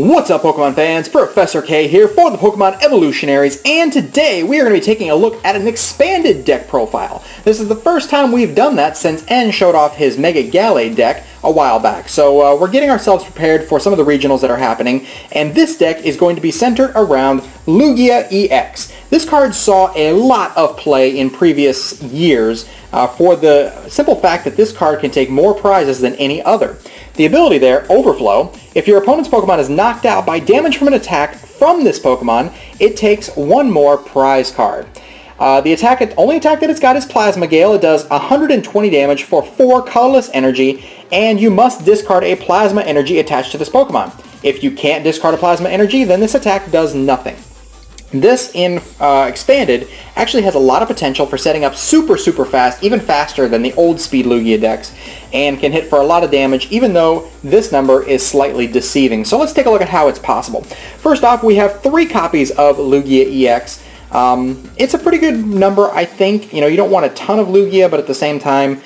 What's up, Pokemon fans? Professor K here for the Pokemon Evolutionaries, and today we are going to be taking a look at an expanded deck profile. This is the first time we've done that since N showed off his Mega Galley deck a while back. So we're getting ourselves prepared for some of the regionals that are happening, and this deck is going to be centered around Lugia EX. This card saw a lot of play in previous years for the simple fact that this card can take more prizes than any other. The ability there, Overflow, if your opponent's Pokemon is knocked out by damage from an attack from this Pokemon, it takes one more prize card. The only attack that it's got is Plasma Gale. It does 120 damage for 4 colorless energy, and you must discard a Plasma Energy attached to this Pokemon. If you can't discard a Plasma Energy, then this attack does nothing. This in Expanded actually has a lot of potential for setting up super fast, even faster than the old speed Lugia decks, and can hit for a lot of damage even though this number is slightly deceiving. So let's take a look at how it's possible. First off, we have 3 copies of Lugia EX. It's a pretty good number, I think. You know, you don't want a ton of Lugia, but at the same time,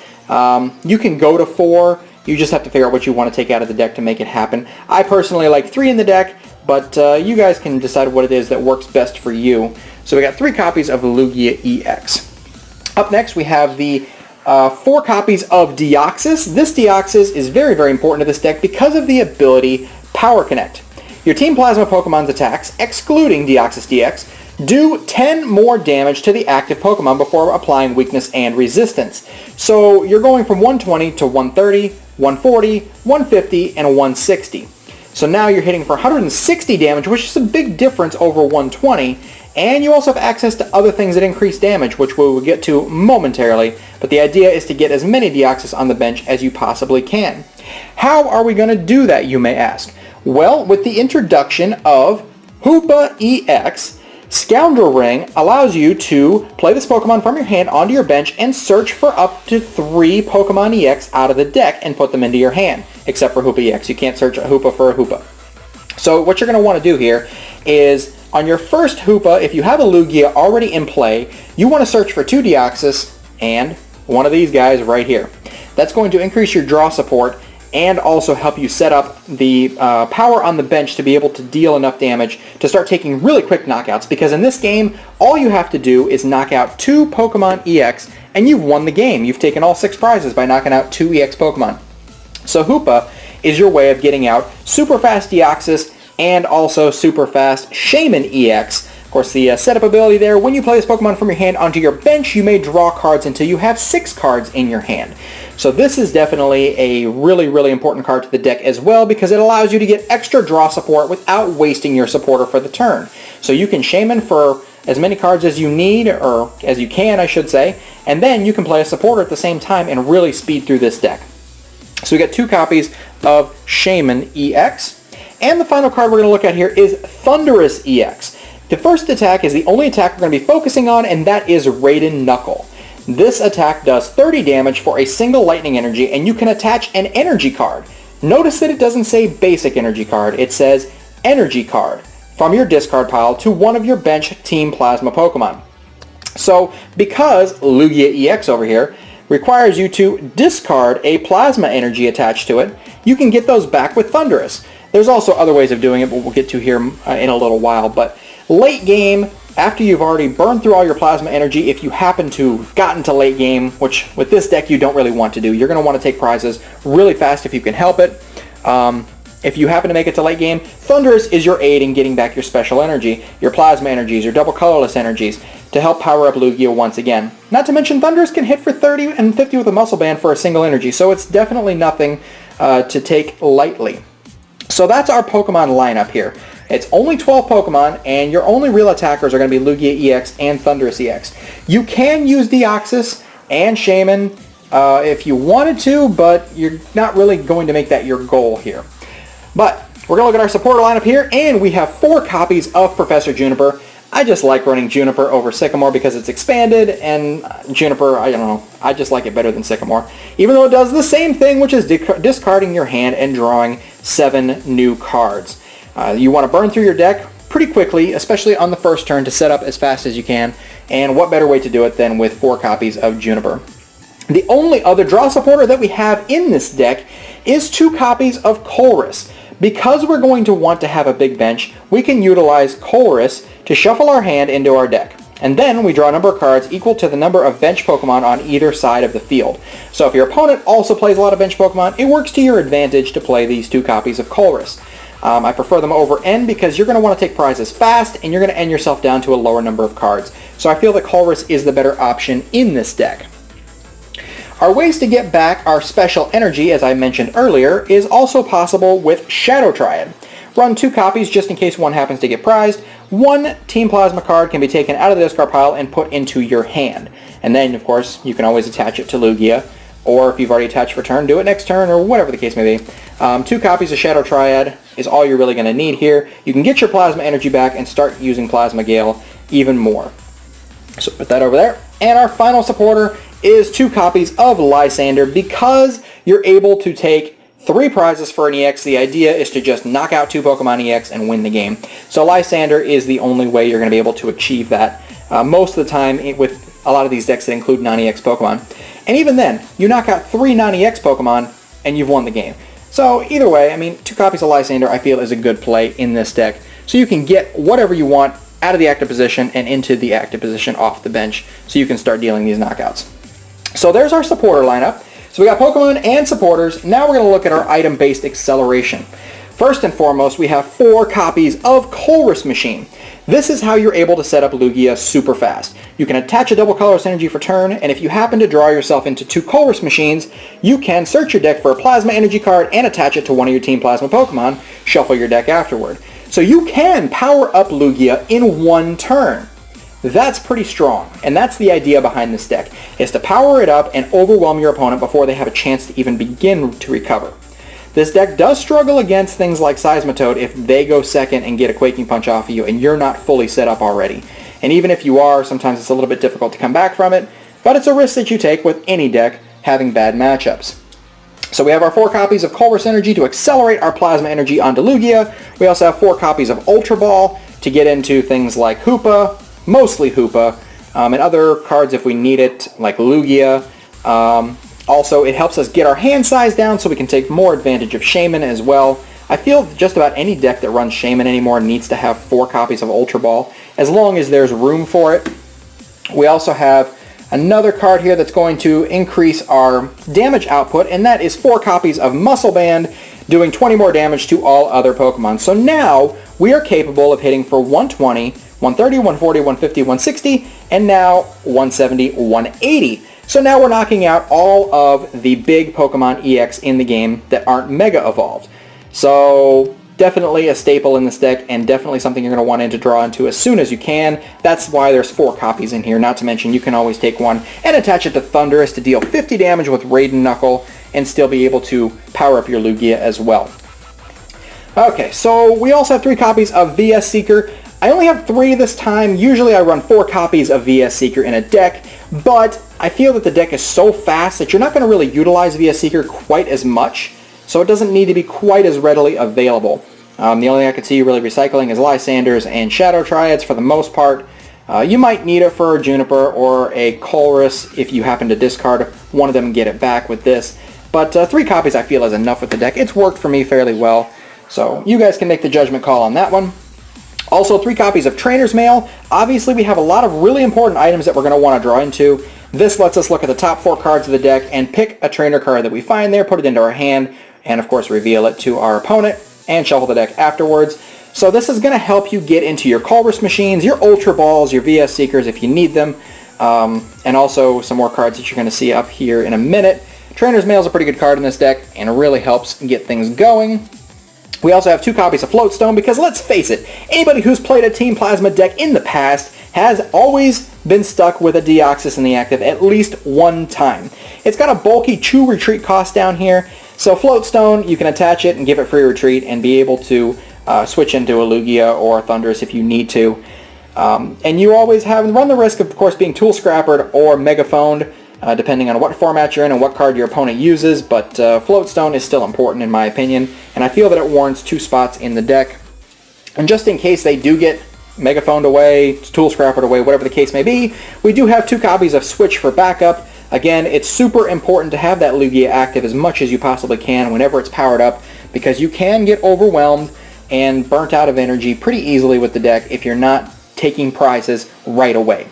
you can go to 4. You just have to figure out what you want to take out of the deck to make it happen. I personally like 3 in the deck, but you guys can decide what it is that works best for you. So we got 3 copies of Lugia EX. Up next, we have the 4 copies of Deoxys. This Deoxys is very important to this deck because of the ability Power Connect. Your Team Plasma Pokemon's attacks, excluding Deoxys DX, do 10 more damage to the active Pokemon before applying weakness and resistance. So you're going from 120 to 130, 140, 150, and 160. So now you're hitting for 160 damage, which is a big difference over 120, and you also have access to other things that increase damage, which we will get to momentarily, but the idea is to get as many Deoxys on the bench as you possibly can. How are we going to do that, you may ask? Well, with the introduction of Hoopa EX, Scoundrel Ring allows you to play this Pokemon from your hand onto your bench and search for up to 3 Pokemon EX out of the deck and put them into your hand, except for Hoopa EX. You can't search a Hoopa for a Hoopa. So what you're going to want to do here is, on your first Hoopa, if you have a Lugia already in play, you want to search for 2 Deoxys and one of these guys right here. That's going to increase your draw support and also help you set up the power on the bench to be able to deal enough damage to start taking really quick knockouts, because in this game, all you have to do is knock out 2 Pokemon EX and you've won the game. You've taken all 6 prizes by knocking out 2 EX Pokemon. So Hoopa is your way of getting out super fast Deoxys and also super fast Shaman EX. Of course, the setup ability there, when you play this Pokemon from your hand onto your bench, you may draw cards until you have 6 cards in your hand. So this is definitely a really important card to the deck as well, because it allows you to get extra draw support without wasting your supporter for the turn. So you can Shaman for as many cards as you need, or as you can, I should say, and then you can play a supporter at the same time and really speed through this deck. So we got 2 copies of Shaman EX. And the final card we're going to look at here is Thundurus EX. The first attack is the only attack we're going to be focusing on, and that is Raiden Knuckle. This attack does 30 damage for a single lightning energy, and you can attach an energy card. Notice that it doesn't say basic energy card, it says energy card from your discard pile to one of your bench Team Plasma Pokemon. So because Lugia EX over here requires you to discard a Plasma Energy attached to it, you can get those back with Thundurus. There's also other ways of doing it, but we'll get to here in a little while. But late game, after you've already burned through all your Plasma Energy, if you happen to have gotten to late game, which with this deck you don't really want to do, you're going to want to take prizes really fast if you can help it. If you happen to make it to late game, Thundurus is your aid in getting back your special energy, your Plasma Energies, your double colorless energies, to help power up Lugia once again. Not to mention, Thundurus can hit for 30 and 50 with a Muscle Band for a single energy, so it's definitely nothing to take lightly. So that's our Pokemon lineup here. It's only 12 Pokemon, and your only real attackers are going to be Lugia EX and Thundurus EX. You can use Deoxys and Shaman if you wanted to, but you're not really going to make that your goal here. But we're going to look at our supporter lineup here, and we have 4 copies of Professor Juniper. I just like running Juniper over Sycamore because it's expanded, and Juniper, I don't know, I just like it better than Sycamore. Even though it does the same thing, which is discarding your hand and drawing 7 new cards. You want to burn through your deck pretty quickly, especially on the first turn, to set up as fast as you can, and what better way to do it than with 4 copies of Juniper. The only other draw supporter that we have in this deck is 2 copies of Colress. Because we're going to want to have a big bench, we can utilize Colress to shuffle our hand into our deck. And then we draw a number of cards equal to the number of bench Pokemon on either side of the field. So if your opponent also plays a lot of bench Pokemon, it works to your advantage to play these 2 copies of Colress. I prefer them over N because you're going to want to take prizes fast and you're going to end yourself down to a lower number of cards. So I feel that Colress is the better option in this deck. Our ways to get back our special energy, as I mentioned earlier, is also possible with Shadow Triad. Run 2 copies just in case one happens to get prized. 1 Team Plasma card can be taken out of the discard pile and put into your hand. And then, of course, you can always attach it to Lugia, or if you've already attached for turn, do it next turn, or whatever the case may be. 2 copies of Shadow Triad is all you're really going to need here. You can get your Plasma energy back and start using Plasma Gale even more. So put that over there. And our final supporter is 2 copies of Lysander. Because you're able to take 3 prizes for an EX, the idea is to just knock out 2 Pokemon EX and win the game. So Lysander is the only way you're going to be able to achieve that. Most of the time with a lot of these decks that include non-EX Pokemon. And even then, you knock out 3 non-EX Pokemon and you've won the game. So either way, I mean, 2 copies of Lysander I feel is a good play in this deck. So you can get whatever you want out of the active position and into the active position off the bench so you can start dealing these knockouts. So there's our supporter lineup. So we got Pokemon and supporters. Now we're going to look at our item-based acceleration. First and foremost, we have 4 copies of Colress Machine. This is how you're able to set up Lugia super fast. You can attach a double colorless energy for turn, and if you happen to draw yourself into 2 Colress Machines, you can search your deck for a Plasma energy card and attach it to one of your Team Plasma Pokemon, shuffle your deck afterward. So you can power up Lugia in 1 turn. That's pretty strong, and that's the idea behind this deck, is to power it up and overwhelm your opponent before they have a chance to even begin to recover. This deck does struggle against things like Seismitoad if they go second and get a Quaking Punch off of you and you're not fully set up already. And even if you are, sometimes it's a little bit difficult to come back from it, but it's a risk that you take with any deck having bad matchups. So we have our 4 copies of Colress Energy to accelerate our Plasma Energy onto Lugia. We also have 4 copies of Ultra Ball to get into things like Hoopa, mostly Hoopa, and other cards if we need it, like Lugia. Also, it helps us get our hand size down so we can take more advantage of Shaman as well. I feel just about any deck that runs Shaman anymore needs to have 4 copies of Ultra Ball, as long as there's room for it. We also have another card here that's going to increase our damage output, and that is 4 copies of Muscle Band, doing 20 more damage to all other Pokemon. So now we are capable of hitting for 120, 130, 140, 150, 160, and now 170, 180. So now we're knocking out all of the big Pokemon EX in the game that aren't Mega Evolved. So definitely a staple in this deck, and definitely something you're going to want to draw into as soon as you can. That's why there's 4 copies in here. Not to mention you can always take one and attach it to Thundurus to deal 50 damage with Raiden Knuckle and still be able to power up your Lugia as well. Okay, so we also have 3 copies of VS Seeker. I only have 3 this time. Usually I run 4 copies of VS Seeker in a deck, but I feel that the deck is so fast that you're not going to really utilize VS Seeker quite as much, so it doesn't need to be quite as readily available. The only thing I could see you really recycling is Lysanders and Shadow Triads for the most part. You might need it for a Juniper or a Colress if you happen to discard one of them and get it back with this. But 3 copies I feel is enough with the deck. It's worked for me fairly well, so you guys can make the judgment call on that one. Also, 3 copies of Trainer's Mail. Obviously, we have a lot of really important items that we're going to want to draw into. This lets us look at the top 4 cards of the deck and pick a trainer card that we find there, put it into our hand, and of course reveal it to our opponent, and shuffle the deck afterwards. So this is going to help you get into your Colress Machines, your Ultra Balls, your VS Seekers if you need them, and also some more cards that you're going to see up here in a minute. Trainer's Mail is a pretty good card in this deck, and it really helps get things going. We also have 2 copies of Floatstone because, let's face it, anybody who's played a Team Plasma deck in the past has always been stuck with a Deoxys in the active at least one time. It's got a bulky 2 retreat cost down here, so Floatstone, you can attach it and give it free retreat and be able to switch into a Lugia or a Thundurus if you need to. And you always run the risk of course, being Tool Scrappered or Megaphoned, depending on what format you're in and what card your opponent uses, but Floatstone is still important in my opinion, and I feel that it warrants 2 spots in the deck. And just in case they do get Megaphoned away, Tool Scrappered away, whatever the case may be, we do have 2 copies of Switch for backup. Again, it's super important to have that Lugia active as much as you possibly can whenever it's powered up, because you can get overwhelmed and burnt out of energy pretty easily with the deck if you're not taking prizes right away.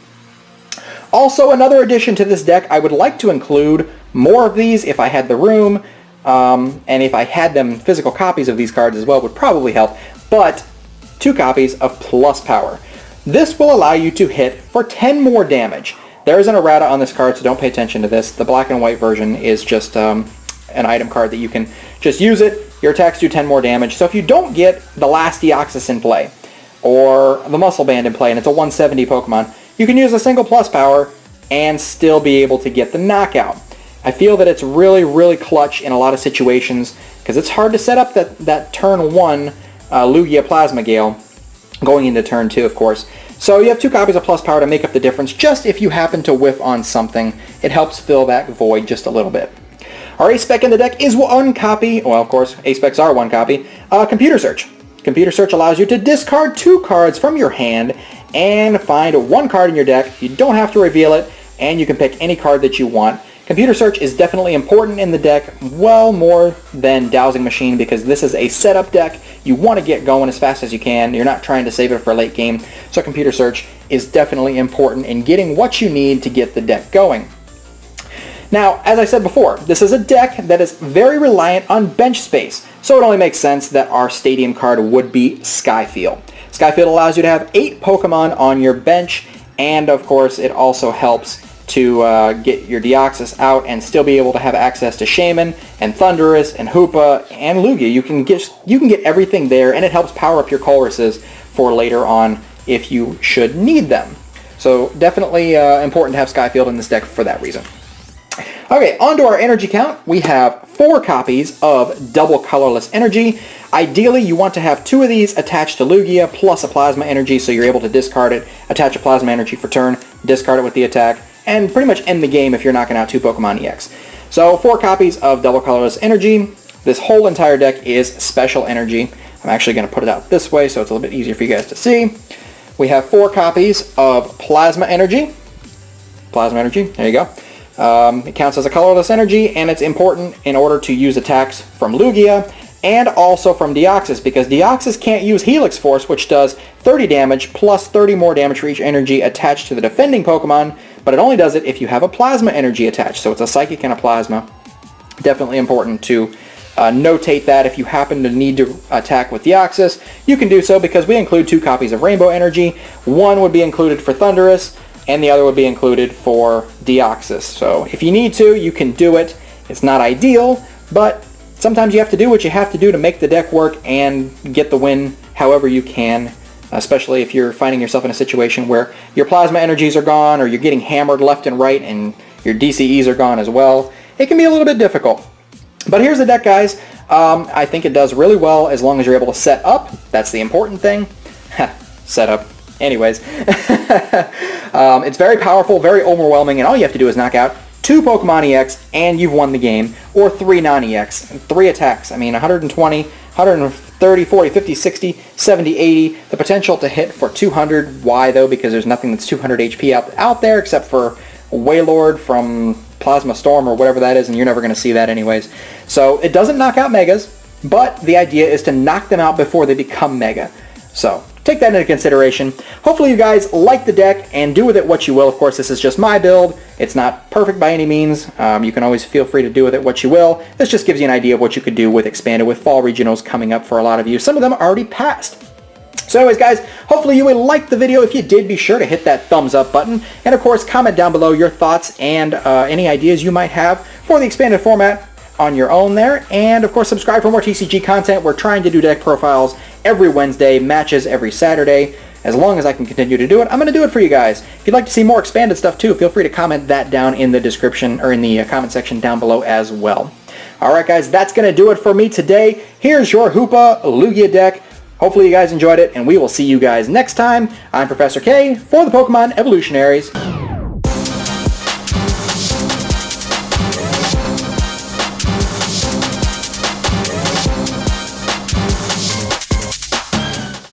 Also, another addition to this deck, I would like to include more of these if I had the room, and if I had them physical copies of these cards as well would probably help, but 2 copies of Plus Power. This will allow you to hit for 10 more damage. There is an errata on this card, so don't pay attention to this. The black and white version is just an item card that you can just use it. Your attacks do 10 more damage. So if you don't get the last Deoxys in play, or the Muscle Band in play, and it's a 170 Pokemon, you can use a single Plus Power and still be able to get the knockout. I feel that it's really, really clutch in a lot of situations, because it's hard to set up that turn 1 Lugia Plasma Gale going into turn 2, of course. So you have 2 copies of Plus Power to make up the difference, just if you happen to whiff on something. It helps fill that void just a little bit. Our ace spec in the deck is 1 copy, well, of course, ace specs are 1 copy, Computer Search. Computer Search allows you to discard 2 cards from your hand and find 1 card in your deck. You don't have to reveal it, and you can pick any card that you want. Computer Search is definitely important in the deck, well more than Dowsing Machine, because this is a setup deck. You want to get going as fast as you can. You're not trying to save it for late game, so Computer Search is definitely important in getting what you need to get the deck going. Now, as I said before, this is a deck that is very reliant on bench space, so it only makes sense that our Stadium card would be Skyfield. Skyfield allows you to have 8 Pokemon on your bench, and of course it also helps to get your Deoxys out and still be able to have access to Shaman and Thundurus and Hoopa and Lugia. You can get everything there, and it helps power up your Colruses for later on if you should need them. So definitely important to have Skyfield in this deck for that reason. Okay, on to our energy count. We have 4 copies of Double Colorless Energy. Ideally, you want to have 2 of these attached to Lugia plus a Plasma Energy, so you're able to discard it, attach a Plasma Energy for turn, discard it with the attack, and pretty much end the game if you're knocking out 2 Pokemon EX. So 4 copies of Double Colorless Energy. This whole entire deck is Special Energy. I'm actually going to put it out this way so it's a little bit easier for you guys to see. We have 4 copies of Plasma Energy. Plasma Energy, there you go. It counts as a colorless energy, and it's important in order to use attacks from Lugia and also from Deoxys, because Deoxys can't use Helix Force, which does 30 damage plus 30 more damage for each energy attached to the defending Pokemon, but it only does it if you have a Plasma Energy attached, so it's a Psychic and a Plasma. Definitely important to notate that if you happen to need to attack with Deoxys, you can do so because we include 2 copies of Rainbow Energy. 1 would be included for Thundurus, and the other would be included for Deoxys. So if you need to, you can do it. It's not ideal, but sometimes you have to do what you have to do to make the deck work and get the win however you can, especially if you're finding yourself in a situation where your Plasma Energies are gone, or you're getting hammered left and right and your DCEs are gone as well. It can be a little bit difficult. But here's the deck, guys. I think it does really well as long as you're able to set up. That's the important thing. Set up. Anyways, it's very powerful, very overwhelming, and all you have to do is knock out 2 Pokemon EX and you've won the game, or 3 non-EX, 3 attacks. I mean, 120, 130, 40, 50, 60, 70, 80, the potential to hit for 200. Why though? Because there's nothing that's 200 HP out there except for Wailord from Plasma Storm or whatever that is, and you're never going to see that anyways. So it doesn't knock out Megas, but the idea is to knock them out before they become Mega. So take that into consideration. Hopefully you guys like the deck and do with it what you will. Of course, this is just my build. It's not perfect by any means. You can always feel free to do with it what you will. This just gives you an idea of what you could do with Expanded, with Fall Regionals coming up for a lot of you. Some of them are already passed. So anyways, guys, hopefully you will like the video. If you did, be sure to hit that thumbs up button. And of course, comment down below your thoughts and any ideas you might have for the expanded format on your own there. And of course, subscribe for more TCG content. We're trying to do deck profiles every Wednesday, matches every Saturday. As long as I can continue to do it, I'm going to do it for you guys. If you'd like to see more expanded stuff too, feel free to comment that down in the description or in the comment section down below as well. Alright guys, that's going to do it for me today. Here's your Hoopa Lugia deck. Hopefully you guys enjoyed it, and we will see you guys next time. I'm Professor K for the Pokemon Evolutionaries.